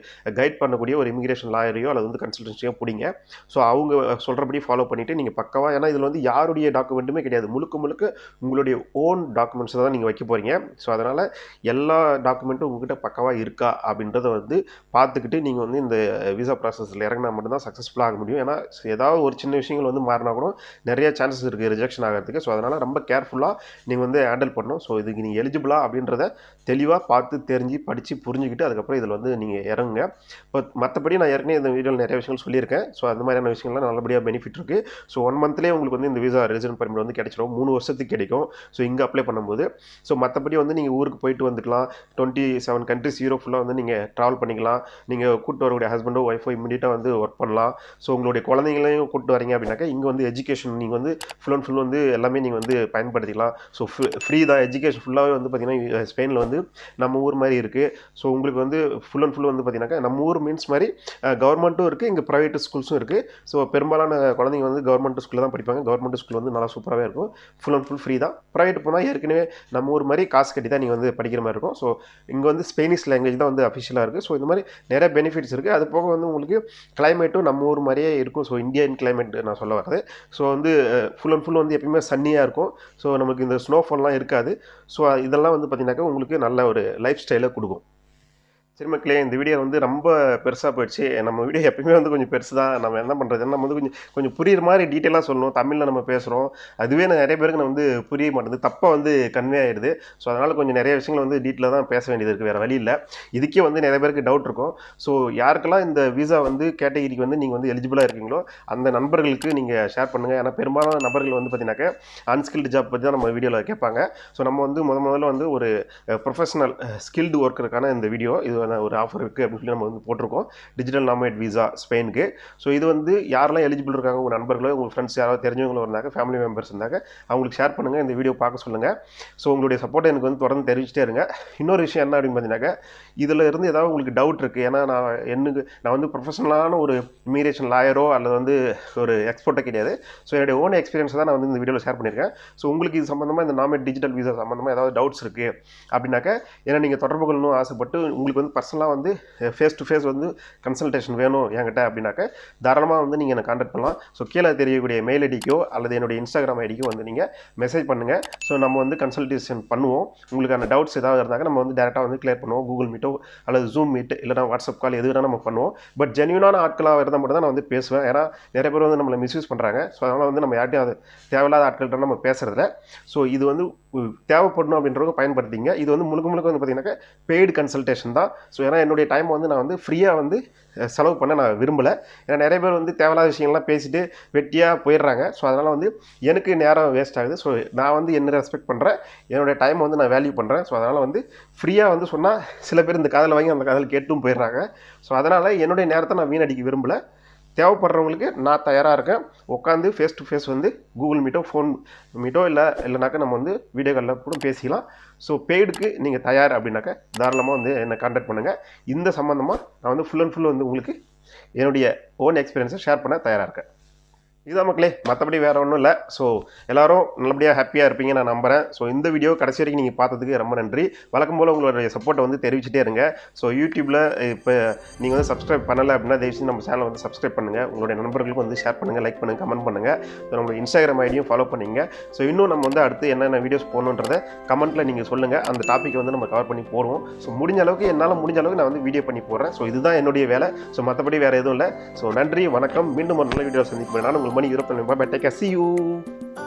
கைட் பண்ணக்கூடிய ஒரு இமிகிரேஷன் லாயரையோ அல்லது வந்து கன்சல்டன்சியோ பிடிங்க. ஸோ அவங்க சொல்கிறபடி ஃபாலோ பண்ணிவிட்டு நீங்கள் பக்காவாக, ஏன்னா இதில் வந்து யாருடைய டாக்குமெண்ட்டுமே கிடையாது, முழுக்க முழுக்க உங்களுடைய ஓன் டாக்குமெண்ட்ஸை தான் நீங்கள் வைக்க போகிறீங்க. ஸோ அதனால் எல்லா டாக்குமெண்ட்டும் உங்ககிட்ட பக்காவாக இருக்கா அப்படின்றத வந்து பார்த்துக்கிட்டு நீங்கள் வந்து இந்த விசா ப்ராசஸில் இறங்கினா மட்டும்தான் சக்ஸஸ்ஃபுல்லாக ஆக முடியும். ஏன்னா ஏதாவது ஒரு சின்ன விஷயங்கள் வந்து மாறினா கூட நிறைய சான்சஸ் இருக்குது ரிஜெக்ஷன் ஆகிறதுக்கு. ஸோ அதனால் ரொம்ப கேர்ஃபுல்லாக நீங்கள் வந்து ஹேண்டில் பண்ணணும். ஸோ இதுக்கு நீங்கள் எலிஜிபிளா அப்படின்றத தெளிவாக பார்த்து தெரிஞ்சு படித்து புரிஞ்சுக்கிட்டு அதுக்கப்புறம் இதில் வந்து நீங்கள் இறங்குங்க. இப்போ மற்றபடி நான் ஏற்கனவே இந்த வீடியோவில் நிறைய விஷயங்கள் சொல்லியிருக்கேன். ஸோ அந்த மாதிரியான விஷயங்கள்லாம் நல்லபடியாக பெனிஃபிட் இருக்குது. ஸோ 1 மந்த்லேயே உங்களுக்கு வந்து இந்த விசா ரெசிடென்ட் பர்மிட் வந்து கிடைச்சிடும். 3 வருஷத்துக்கு கிடைக்கும். ஸோ இங்கே அப்ளை பண்ணும்போது ஸோ மற்றபடி வந்து நீங்கள் ஊருக்கு போயிட்டு வந்துக்கலாம். 27 கண்ட்ரிஸ் யூரோப் ஃபுல்லாக வந்து நீங்கள் ட்ராவல் பண்ணிக்கலாம். நீங்கள் கூப்பிட்டு வரக்கூடிய ஹஸ்பண்டோ ஒய்ஃபோ இமீடியட்டாக வந்து ஒர்க் பண்ணலாம். ஸோ உங்களுடைய குழந்தைங்களையும் கூப்பிட்டு வரீங்க அப்படின்னாக்கா இங்கே வந்து எஜுகேஷன் நீங்கள் வந்து ஃபுல் அண்ட் ஃபுல் வந்து எல்லாமே நீங்கள் வந்து பயன்படுத்திக்கலாம். ஸோ ஃப்ரீ தான் எஜுகேஷன் ஃபுல்லாகவே வந்து பார்த்திங்கன்னா ஸ்பெயினில் வந்து நம்ம ஊர் மாதிரி இருக்குது. ஸோ உங்களுக்கு வந்து ஃபுல் அண்ட் ஃபுல் வந்து பார்த்திங்கனாக்கா நம்ம ஊர் மீன்ஸ் மாதிரி கவர்மெண்ட்டும் இருக்குது, இங்கே ப்ரைவேட் ஸ்கூல்ஸும் இருக்குது. ஸோ பெரும்பாலான குழந்தைங்க வந்து கவர்மெண்ட் ஸ்கூலில் தான் படிப்பாங்க. கவர்மெண்ட் ஸ்கூல் வந்து நல்லா சூப்பராகவே இருக்கும். ஃபுல் அண்ட் ஃபுல் ஃப்ரீ தான். ப்ரைவேட் போனால் ஏற்கனவே நம்ம ஊர் மாதிரி காசு கட்டி தான் நீங்கள் வந்து படிக்கிற மாதிரி இருக்கும். ஸோ இங்கே வந்து ஸ்பெயினிஷ் லாங்குவேஜ் தான் வந்து அஃபிஷியலாக இருக்குது. ஸோ இந்த மாதிரி நிறைய பெனிஃபிட்ஸ் இருக்குது. அது போக வந்து உங்களுக்கு கிளைமேட்டும் நம்ம ஊர் மாதிரியே இருக்கும். ஸோ இந்தியன் கிளைமேட் நான் சொல்ல வர்றது. ஸோ வந்து ஃபுல் அண்ட் ஃபுல் வந்து எப்பயுமே சன்னியாக இருக்கும். ஸோ நமக்கு இந்த ஸ்னோஃபால்லாம் இருக்காது. ஸோ இதெல்லாம் வந்து பார்த்தீங்கன்னாக்கா உங்களுக்கு நல்ல ஒரு லைஃப் ஸ்டைலை கொடுக்கும். சரி மக்களே, இந்த வீடியோ வந்து ரொம்ப பெருசாக போயிடுச்சு. நம்ம வீடியோ எப்பயுமே வந்து கொஞ்சம் பெருசு தான். நம்ம என்ன பண்ணுறதுன்னா நம்ம வந்து கொஞ்சம் புரியுற மாதிரி டீட்டெயிலாக சொல்லணும். தமிழில் நம்ம பேசுகிறோம். அதுவே நிறைய பேருக்கு நான் வந்து புரிய மாட்டேங்குது, தப்பாக வந்து கன்வே ஆகிடுது. ஸோ அதனால் கொஞ்சம் நிறைய விஷயங்கள் வந்து டீட்டெயிலாக தான் பேச வேண்டியது இருக்குது, வேறு வழி இல்லை. இதுக்கே வந்து நிறைய பேருக்கு டவுட் இருக்கும். ஸோ யாருக்கெல்லாம் இந்த விசா வந்து கேட்டகிரிக்கு வந்து நீங்கள் வந்து எலிஜிபிளாக இருக்கீங்களோ அந்த நண்பர்களுக்கு நீங்கள் ஷேர் பண்ணுங்கள். ஏன்னா பெரும்பாலான நபர்கள் வந்து பார்த்தீங்கன்னாக்கா அன்ஸ்கில்டு ஜாப் பற்றி தான் நம்ம வீடியோவில் கேட்பாங்க. ஸோ நம்ம வந்து முதல்ல வந்து ஒரு ப்ரொஃபஷனல் ஸ்கில்டு ஒர்க்கருக்கான இந்த வீடியோ இது ஒரு ஆஃபர் இருக்குது அப்படின்னு சொல்லி நம்ம வந்து போட்டிருக்கோம். டிஜிட்டல் நாமேட் விசா ஸ்பெயினுக்கு. ஸோ இது வந்து யாரெல்லாம் எலிஜிபிள் இருக்காங்க, உங்கள் நண்பர்களோ உங்கள் ஃப்ரெண்ட்ஸ் யாராவது தெரிஞ்சவங்களும் இருந்தாங்க, ஃபேமிலி மெம்பர்ஸ் இருந்தாங்க, அவங்களுக்கு ஷேர் பண்ணுங்கள், இந்த வீடியோ பார்க்க சொல்லுங்கள். ஸோ உங்களுடைய சப்போர்ட்டை எனக்கு வந்து தொடர்ந்து தெரிவிச்சிட்டே இருங்க. இன்னொரு விஷயம் என்ன அப்படின்னு பார்த்தீங்கன்னாக்கா, இதில் இருந்து ஏதாவது உங்களுக்கு டவுட் இருக்குது, ஏன்னா நான் வந்து ப்ரொஃபஷனலான ஒரு இமிகிரேஷன் லாயரோ அல்லது வந்து ஒரு எக்ஸ்பர்ட்டோ கிடையாது. ஸோ என்னுடைய ஓன் எக்ஸ்பீரியன்ஸ் தான் நான் வந்து இந்த வீடியோவில் ஷேர் பண்ணியிருக்கேன். ஸோ உங்களுக்கு இது சம்மந்தமாக இந்த நாமேட் டிஜிட்டல் விசா சம்மந்தமாக ஏதாவது டவுட்ஸ் இருக்குது அப்படின்னாக்கா, ஏன்னா நீங்கள் தொடர்பு கொள்ளணும் ஆசைப்பட்டு உங்களுக்கு வந்து பர்சனலாக வந்து ஃபேஸ் டு ஃபேஸ் வந்து கன்சல்டேஷன் வேணும் என்கிட்ட அப்படின்னாக்க தாராளமாக வந்து நீங்கள் என்னை கான்டாக்ட் பண்ணலாம். ஸோ கீழே தெரியக்கூடிய மெயில் ஐடிக்கோ அல்லது என்னுடைய இன்ஸ்டாகிராம் ஐடிக்கோ வந்து நீங்கள் மெசேஜ் பண்ணுங்கள். ஸோ நம்ம வந்து கன்சல்டேஷன் பண்ணுவோம். உங்களுக்கான டவுட்ஸ் ஏதாவது இருந்தாங்க நம்ம வந்து டேரெக்டாக வந்து கிளியர் பண்ணுவோம். கூகுள் மீட்டோ அல்லது ஜூம் மீட் இல்லைனா வாட்ஸ்அப் கால் எது வேணால் நம்ம பண்ணுவோம். பட் ஜென்யூனான ஆட்களாக இருந்தால் மட்டும் தான் நான் வந்து பேசுவேன். ஏன்னா நிறைய பேர் வந்து நம்மளை மிஸ்யூஸ் பண்ணுறாங்க. ஸோ அதனால் வந்து நம்ம யார்ட்டையும் அது தேவையில்லாத ஆட்கள்கிட்ட நம்ம பேசுகிறதில்ல. ஸோ இது வந்து தேவைப்படணும் அப்படின்றவங்க பயன்படுத்திங்க. இது வந்து முழுக்க வந்து பார்த்தீங்கன்னாக்கா பெய்டு கன்சல்டேஷன் தான். ஸோ ஏன்னா என்னுடைய டைம் வந்து நான் வந்து ஃப்ரீயாக வந்து செலவு பண்ண நான் விரும்பலை. ஏன்னா நிறைய பேர் வந்து தேவையில்லாத விஷயங்கள்லாம் பேசிட்டு வெட்டியாக போயிடுறாங்க. ஸோ அதனால் வந்து எனக்கு நேரம் வேஸ்ட் ஆகுது. ஸோ நான் வந்து என்ன ரெஸ்பெக்ட் பண்ணுறேன், என்னுடைய டைமை வந்து நான் வேல்யூ பண்ணுறேன். ஸோ அதனால் வந்து ஃப்ரீயாக வந்து சொன்னால் சில பேர் இந்த காதில் வாங்கி அந்த காதில் கேட்டும் போயிடுறாங்க. ஸோ அதனால் என்னுடைய நேரத்தை நான் வீணடிக்க விரும்பலை. தேவைப்படுறவங்களுக்கு நான் தயாராக இருக்கேன். உட்காந்து ஃபேஸ் டு ஃபேஸ் வந்து கூகுள் மீட்டோ ஃபோன் மீட்டோ இல்லைனாக்கா நம்ம வந்து வீடியோ காலில் கூட பேசிக்கலாம். ஸோ பெய்டுக்கு நீங்கள் தயார் அப்படின்னாக்கா தாராளமாக வந்து என்னை கான்டாக்ட் பண்ணுங்கள். இந்த சம்மந்தமாக நான் வந்து ஃபுல் அண்ட் ஃபுல் வந்து உங்களுக்கு என்னுடைய ஓன் எக்ஸ்பீரியன்ஸை ஷேர் பண்ண தயாராக இருக்கேன். இதுதான் மக்களே, மற்றபடி வேறு ஒன்றும் இல்லை. ஸோ எல்லோரும் நல்லபடியாக ஹாப்பியாக இருப்பீங்க நான் நம்புகிறேன். ஸோ இந்த வீடியோ கடைசி வரைக்கும் நீங்கள் பார்த்ததுக்கு ரொம்ப நன்றி. வழக்கம் போல் உங்களுடைய சப்போர்ட்டை வந்து தெரிவிச்சிட்டே இருங்க. ஸோ யூடியூப்பில் இப்போ நீங்கள் வந்து சப்ஸ்கிரைப் பண்ணலை அப்படின்னா தயவுசெய்து நம்ம சேனலை வந்து சப்ஸ்கிரைப் பண்ணுங்கள். உங்களுடைய நண்பர்களுக்கும் வந்து ஷேர் பண்ணுங்கள், லைக் பண்ணுங்கள், கமெண்ட் பண்ணுங்கள். ஸோ நம்மளுடைய இன்ஸ்டாகிராம் ஐடியும் ஃபாலோ பண்ணிங்க. ஸோ இன்னும் நம்ம வந்து அடுத்து என்னென்ன வீடியோஸ் போகணுன்றதை கமெண்ட்டில் நீங்கள் சொல்லுங்கள். அந்த டாப்பிக்கை வந்து நம்ம கவர் பண்ணி போடுவோம். ஸோ என்னால் முடிஞ்ச அளவுக்கு நான் வந்து வீடியோ பண்ணி போடுறேன். ஸோ இதுதான் என்னுடைய வேலை. ஸோ மற்றபடி வேறு எதுவும் இல்லை. ஸோ நன்றி, வணக்கம். மீண்டும் ஒரு நல்ல வீடியோ சந்திப்பேன். நான் உங்கள் மணி Europe. Bye bye. Take care. See you.